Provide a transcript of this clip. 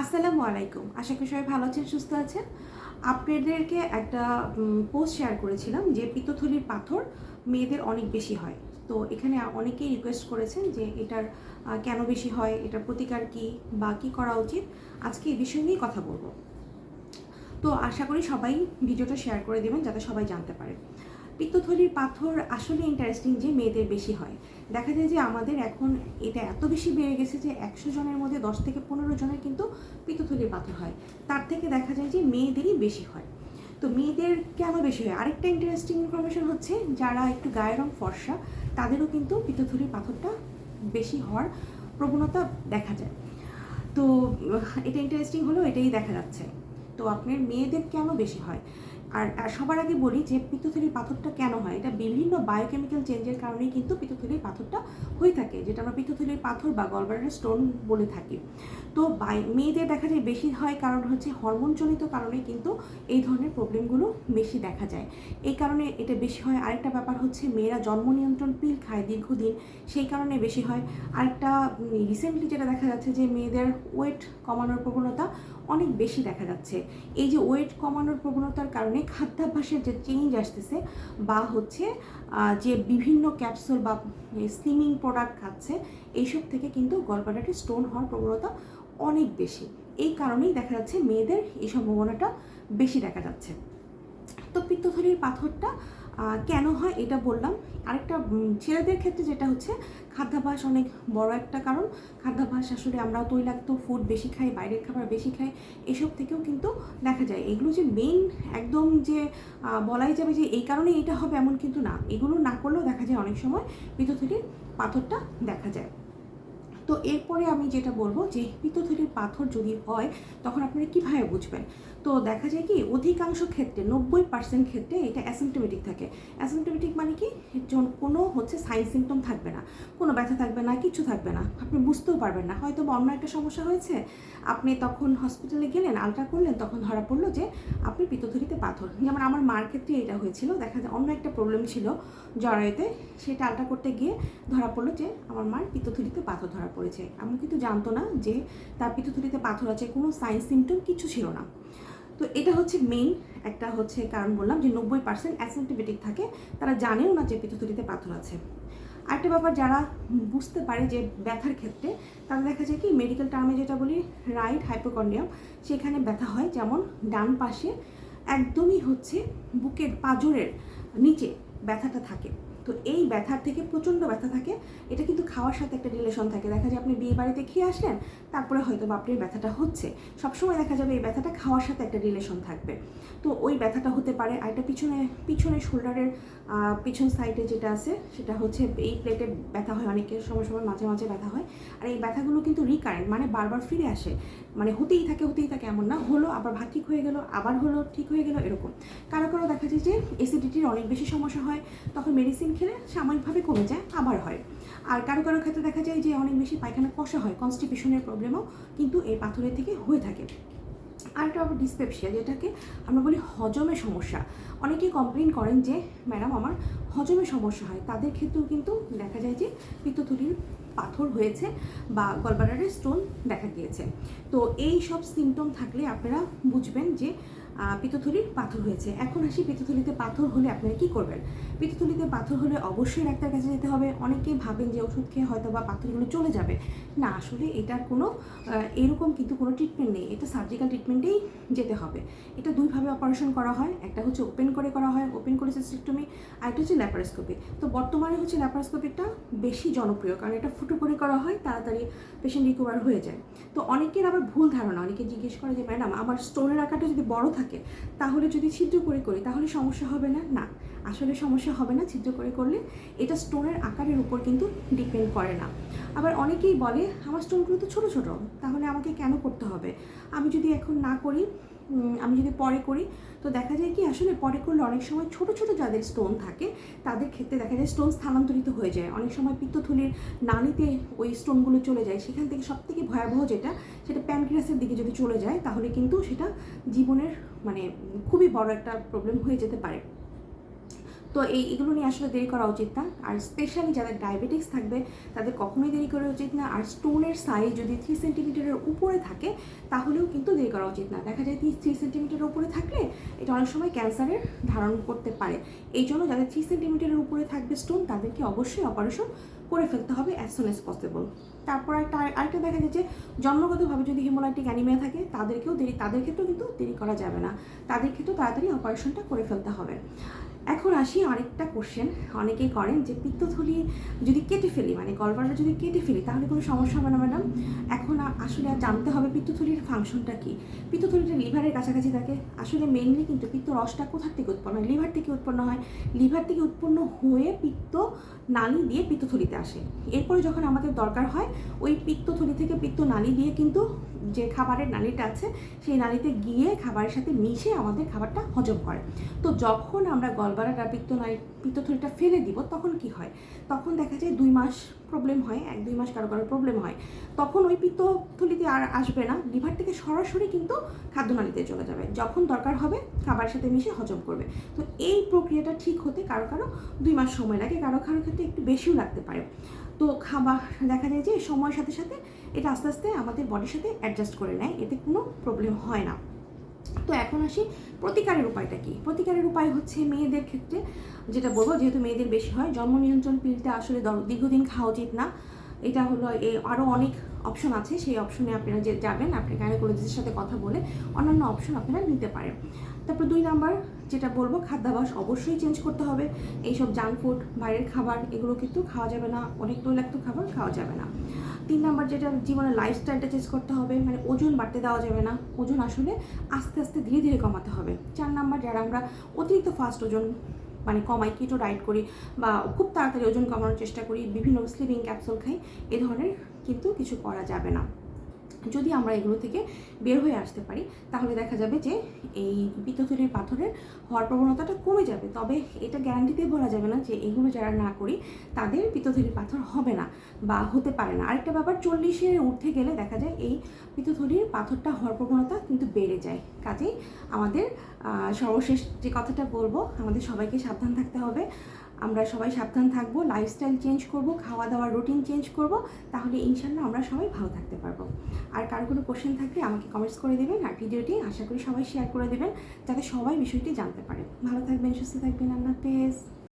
আসসালামু আলাইকুম। আশা করি সবাই ভালো আছেন, সুস্থ আছেন। আপনাদেরকে একটা পোস্ট শেয়ার করেছিলাম যে পিত্তথলির পাথর মেয়েদের অনেক বেশি হয়। তো এখানে অনেকেই রিকোয়েস্ট করেছেন যে এটার কেন বেশি হয়, এটার প্রতিকার কী বা কী করা উচিত। আজকে এই বিষয় নিয়েই কথা বলবো। তো আশা করি সবাই ভিডিওটা শেয়ার করে দেবেন যাতে সবাই জানতে পারে। পিত্তথলির পাথর আসলে ইন্টারেস্টিং যে মেয়েদের বেশি হয়। দেখা যায় যে আমাদের এখন এটা এত বেশি বেড়ে গেছে যে 100 জনের মধ্যে 10 থেকে 15 জনের কিন্তু পিত্তথলির পাথর হয়। তার থেকে দেখা যায় যে মেয়েদেরই বেশি হয়। তো মেয়েদের কেন বেশি হয়, আরেকটা ইন্টারেস্টিং ইনফরমেশন হচ্ছে যারা একটু গায়ের রং ফর্সা তাদেরও কিন্তু পিত্তথলির পাথরটা বেশি হওয়ার প্রবণতা দেখা যায়। তো এটা ইন্টারেস্টিং হলেও এটাই দেখা যাচ্ছে। তো আপনার মেয়েদের কেন বেশি হয়, আর সবার আগে বলি যে পিত্তথলির পাথরটা কেন হয়। এটা বিভিন্ন বায়োকেমিক্যাল চেঞ্জের কারণেই কিন্তু পিত্তথলির পাথরটা হয়ে থাকে, যেটা আমরা পিত্তথলির পাথর বা গলব্লাডার স্টোন বলে থাকি। তো মেয়েদের দেখা যায় বেশি হয় কারণ হচ্ছে হরমোনজনিত কারণে কিন্তু এই ধরনের প্রবলেমগুলো বেশি দেখা যায়। এই কারণে এটা বেশি হয়। আরেকটা ব্যাপার হচ্ছে মেয়েরা জন্ম নিয়ন্ত্রণ পিল খায় দীর্ঘদিন, সেই কারণে বেশি হয়। আরেকটা রিসেন্টলি যেটা দেখা যাচ্ছে যে মেয়েদের ওয়েট কমানোর প্রবণতা অনেক বেশি দেখা যাচ্ছে। এই যে ওয়েট কমানোর প্রবণতার কারণে খাদ্যাভ্যাসের যে চেঞ্জ আসতেছে বা হচ্ছে যে বিভিন্ন ক্যাপসুল বা স্লিমিং প্রোডাক্ট খাচ্ছে, এইসব থেকে কিন্তু গলব্লাডারে স্টোন হওয়ার প্রবণতা অনেক বেশি। এই কারণেই দেখা যাচ্ছে মেয়েদের এই সম্ভাবনাটা বেশি দেখা যাচ্ছে। তো পিত্তথলির পাথরটা কেন হয় এটা বললাম। আরেকটা ছেলেদের ক্ষেত্রে যেটা হচ্ছে খাদ্যাভ্যাস অনেক বড় একটা কারণ। খাদ্যাভ্যাস আসলে আমরা তৈলাক্ত ফুড বেশি খাই, বাইরের খাবার বেশি খাই, এসব থেকেও কিন্তু দেখা যায়। এগুলো যে মেইন একদম যে বলাই যাবে যে এই কারণে এটা হবে এমন কিন্তু না। এগুলো না করলেও দেখা যায় অনেক সময় পিত্তথলির পাথরটা দেখা যায়। তো এরপরে আমি যেটা বলবো যে পিত্তথলির পাথর যদি হয় তখন আপনারা কীভাবে বুঝবেন। তো দেখা যায় কি অধিকাংশ ক্ষেত্রে 90% ক্ষেত্রে এটা অ্যাসিমটোমেটিক থাকে। অ্যাসিমটোমেটিক মানে কি, কোনো হচ্ছে সাইন সিমটম থাকবে না, কোনো ব্যথা থাকবে না, কিছু থাকবে না, আপনি বুঝতেও পারবেন না। হয়তো অন্য একটা সমস্যা হয়েছে, আপনি তখন হসপিটালে গেলেন, আলট্রা করলেন, তখন ধরা পড়লো যে আপনি পিত্তথলিতে পাথর। যেমন আমার মার ক্ষেত্রে এটা হয়েছিল, দেখা যায় অন্য একটা প্রবলেম ছিল জরায়ুতে, সেটা আলট্রা করতে গিয়ে ধরা পড়লো যে আমার মার পিত্তথলিতে পাথর ধরা পড়েছে। আমি কিন্তু জানতো না যে তার পিত্তথলিতে পাথর আছে, কোনো সাইন সিমটম কিছু ছিল না। তো এটা হচ্ছে মেইন একটা হচ্ছে কারণ বললাম যে 90% অ্যাসিমটোমেটিক থাকে, তারা জানেও না যে পিত্তথলিতে পাথর আছে। আরেকটা ব্যাপার, যারা বুঝতে পারে যে ব্যথার ক্ষেত্রে, তারা দেখা যায় কি মেডিকেল টার্মে যেটা বলি রাইট হাইপোকন্ড্রিয়াম, সেখানে ব্যথা হয়। যেমন ডান পাশে একদমই হচ্ছে বুকের পাঁজরের নিচে ব্যথাটা থাকে। তো এই ব্যথার থেকে প্রচণ্ড ব্যথা থাকে, এটা কিন্তু খাওয়ার সাথে একটা রিলেশন থাকে। দেখা যায় আপনি বিয়ে বাড়িতে খেয়ে আসলেন, তারপরে হয়তো বা আপনার ব্যথাটা হচ্ছে, সবসময় দেখা যাবে এই ব্যথাটা খাওয়ার সাথে একটা রিলেশন থাকবে। তো ওই ব্যথাটা হতে পারে। আর এটা পিছনে শোল্ডারের পিছন সাইডে যেটা আছে সেটা হচ্ছে এই প্লেটে ব্যথা হয় অনেকের, সময় সময় মাঝে মাঝে ব্যথা হয়। আর এই ব্যথাগুলো কিন্তু রিকারেন্ট, মানে বারবার ফিরে আসে, মানে হতেই থাকে এমন না, হলো আবার ভাত ঠিক হয়ে গেল, আবার হলো ঠিক হয়ে গেল, এরকম। কারো কারো দেখা যায় যে অ্যাসিডিটির অনেক বেশি সমস্যা হয়, তখন মেডিসিন খেলে সাময়িকভাবে কমে যায়, আবার হয়। আর কারো কারো ক্ষেত্রে দেখা যায় যে অনেক বেশি পায়খানা কষা হয়, কনস্টিপেশনের প্রবলেমও কিন্তু এই পাথরের থেকে হয়ে থাকে। আরেকটা আবার ডিসপেপসিয়া, যেটাকে আমরা বলি হজমের সমস্যা। অনেকেই কমপ্লেন করেন যে ম্যাডাম আমার হজমের সমস্যা হয়, তাদের ক্ষেত্রেও কিন্তু দেখা যায় যে পিত্তথলির পাথর হয়েছে বা গলব্লাডারে স্টোন দেখা গিয়েছে। তো এই সব সিমটম থাকলে আপনারা বুঝবেন যে পিত্তথলির পাথর হয়েছে। এখন আসি পিত্তথলিতে পাথর হলে আপনারা কী করবেন। পিত্তথলিতে পাথর হলে অবশ্যই ডাক্তার কাছে যেতে হবে। অনেকেই ভাবেন যে ওষুধ খেয়ে হয়তো বা পাথরগুলো চলে যাবে, না, আসলে এটার কোনো এরকম কিন্তু কোনো ট্রিটমেন্ট নেই। এটা সার্জিক্যাল ট্রিটমেন্টেই যেতে হবে। এটা দুইভাবে অপারেশন করা হয়, একটা হচ্ছে ওপেন করে করা হয়, ওপেন কোলিসিস্টেক্টমি, আর একটা হচ্ছে ল্যাপারোস্কোপি। তো বর্তমানে হচ্ছে ল্যাপারোস্কোপিটা বেশি জনপ্রিয়, কারণ এটা ফুটো করে করা হয়, তাড়াতাড়ি পেশেন্ট রিকভার হয়ে যায়। তো অনেকের আবার ভুল ধারণা, অনেকে জিজ্ঞেস করে যে ম্যাডাম আমার স্টোনের আকারটা যদি বড় থাকে তাহলে যদি ছিদ্র করে করি তাহলে সমস্যা হবে না। না, আসলে সমস্যা হবে না ছিদ্র করে করলে। এটা স্টোনের আকারের উপর কিন্তু ডিপেন্ড করে না। আবার অনেকেই বলে আমার স্টোনগুলো তো ছোটো ছোটো, তাহলে আমাকে কেন করতে হবে, আমি যদি এখন না করি, আমি যদি পরে করি। তো দেখা যায় কি আসলে পরে করলে অনেক সময় ছোটো ছোটো যাদের স্টোন থাকে তাদের ক্ষেত্রে দেখা যায় স্টোন স্থানান্তরিত হয়ে যায়। অনেক সময় পিত্তথলির নালীতে ওই স্টোনগুলো চলে যায়, সেখান থেকে সবথেকে ভয়াবহ যেটা, সেটা প্যানক্রিয়াসের দিকে যদি চলে যায় তাহলে কিন্তু সেটা জীবনের মানে খুবই বড় একটা প্রবলেম হয়ে যেতে পারে। তো তো এগুলো নিয়ে আসলে দেরি করা উচিত না। আর স্পেশালি যাদের ডায়াবেটিক্স থাকবে তাদের কখনোই দেরি করা উচিত না। আর স্টোনের সাইজ যদি 3 সেন্টিমিটারের উপরে থাকে তাহলেও কিন্তু দেরি করা উচিত না। দেখা যায় 3 সেন্টিমিটারের উপরে থাকলে এটা অনেক সময় ক্যান্সারের ধারণ করতে পারে। এই জন্য যাদের 3 সেন্টিমিটারের উপরে থাকবে স্টোন তাদেরকে অবশ্যই অপারেশন করে ফেলতে হবে অ্যাজ সুন অ্যাজ পসিবল। তারপর আরেকটা দেখা যায় যে জন্মগতভাবে যদি হিমোলাইটিক অ্যানিমিয়া থাকে তাদের ক্ষেত্রেও কিন্তু দেরি করা যাবে না, তাদের ক্ষেত্রেও তাড়াতাড়ি অপারেশনটা করে ফেলতে হবে। এখন আসি আরেকটা কোশ্চেন অনেকেই করেন যে পিত্তথলি যদি কেটে ফেলি, মানে গলব্লাডার যদি কেটে ফেলি তাহলে কোনো সমস্যা হবে না ম্যাডাম? এখন আসলে জানতে হবে পিত্তথলির ফাংশনটা কী। পিত্তথলিটা লিভারের কাছাকাছি থাকে। আসলে মেইনলি কিন্তু পিত্ত রসটা কোথা থেকে উৎপন্ন হয়? লিভার থেকে উৎপন্ন হয়। লিভার থেকে উৎপন্ন হয়ে পিত্ত নালী দিয়ে পিত্তথলিতে আসে। এরপরে যখন আমাদের দরকার হয় ওই পিত্তথলি থেকে পিত্ত নালী দিয়ে কিন্তু যে খাবারের নালীটা আছে সেই নালীতে গিয়ে খাবারের সাথে মিশে আমাদের খাবারটা হজম করে। তো যখন আমরা গলব্লাডার পিত্তথলিটা ফেলে দিব তখন কি হয়? তখন দেখা যায় 2 মাস প্রবলেম হয়, 1-2 মাস কারো প্রবলেম হয়। তখন ওই পিত্তথলিতে আর আসবে না, লিভার থেকে সরাসরি কিন্তু খাদ্যনালীতে চলে যাবে। যখন দরকার হবে খাবারের সাথে মিশে হজম করবে। তো এই প্রক্রিয়াটা ঠিক হতে কারো 2 মাস সময় লাগে, কারো ক্ষেত্রে একটু বেশিও লাগতে পারে। তো খাবার দেখা যায় যে সময়ের সাথে সাথে এটা আস্তে আস্তে আমাদের বডির সাথে অ্যাডজাস্ট করে নেয়, এতে কোনো প্রবলেম হয় না। তো এখন আসি প্রতিকারের উপায়টা কী। প্রতিকারের উপায় হচ্ছে মেয়েদের ক্ষেত্রে যেটা বলবো, যেহেতু মেয়েদের বেশি হয়, জন্ম নিয়ন্ত্রণ পিলটা আসলে দীর্ঘদিন খাওয়া উচিত না। এটা হলো আরও অনেক অপশন আছে, সেই অপশনে আপনারা যে যাবেন আপনি গাইনোকোলজিস্টের সাথে কথা বলে অন্যান্য অপশন আপনারা নিতে পারেন। তারপর 2 নাম্বার যেটা বলবো, খাদ্যাভ্যাস অবশ্যই চেঞ্জ করতে হবে। এইসব জাঙ্ক ফুড, বাইরের খাবার এগুলো কিন্তু খাওয়া যাবে না, অনেক তৈলাক্ত খাবার খাওয়া যাবে না। 3 নাম্বার যেটা, জীবনের লাইফস্টাইলটা চেঞ্জ করতে হবে, মানে ওজন বাড়তে দেওয়া যাবে না, ওজন আসলে আস্তে আস্তে ধীরে ধীরে কমাতে হবে। 4 নাম্বার, যারা আমরা অতিরিক্ত ফাস্ট ওজন মানে কমাই, কিটো ডায়েট করি বা খুব তাড়াতাড়ি ওজন কমানোর চেষ্টা করি, বিভিন্ন স্লিপিং ক্যাপসুল খাই, এ ধরনের কিন্তু কিছু করা যাবে না। যদি আমরা এগুলো থেকে বের হয়ে আসতে পারি তাহলে দেখা যাবে যে এই পিত্তথলির পাথরের হওয়ার প্রবণতাটা কমে যাবে। তবে এটা গ্যারান্টিতে বলা যাবে না যে এগুলো যারা না করি তাদের পিত্তথলির পাথর হবে না বা হতে পারে না। আরেকটা ব্যাপার, 40-এর উঠে গেলে দেখা যায় এই পিত্তথলির পাথরটা হওয়ার প্রবণতা কিন্তু বেড়ে যায়। কাজেই আমাদের সর্বশেষ যে কথাটা বলবো, আমাদের সবাইকে সাবধান থাকতে হবে। আমরা সবাই সাবধান থাকবো, লাইফস্টাইল চেঞ্জ করব, খাওয়া দাওয়ার রুটিন চেঞ্জ করব, তাহলে ইনশাল্লাহ আমরা সবাই ভালো থাকতে পারবো। আর কারো কোনো কোশ্চেন থাকলে আমাকে কমেন্টস করে দেবেন, আর ভিডিওটি আশা করি সবাই শেয়ার করে দেবেন যাতে সবাই বিষয়টি জানতে পারে। ভালো থাকবেন, সুস্থ থাকবেন, আল্লাহ হাফেজ।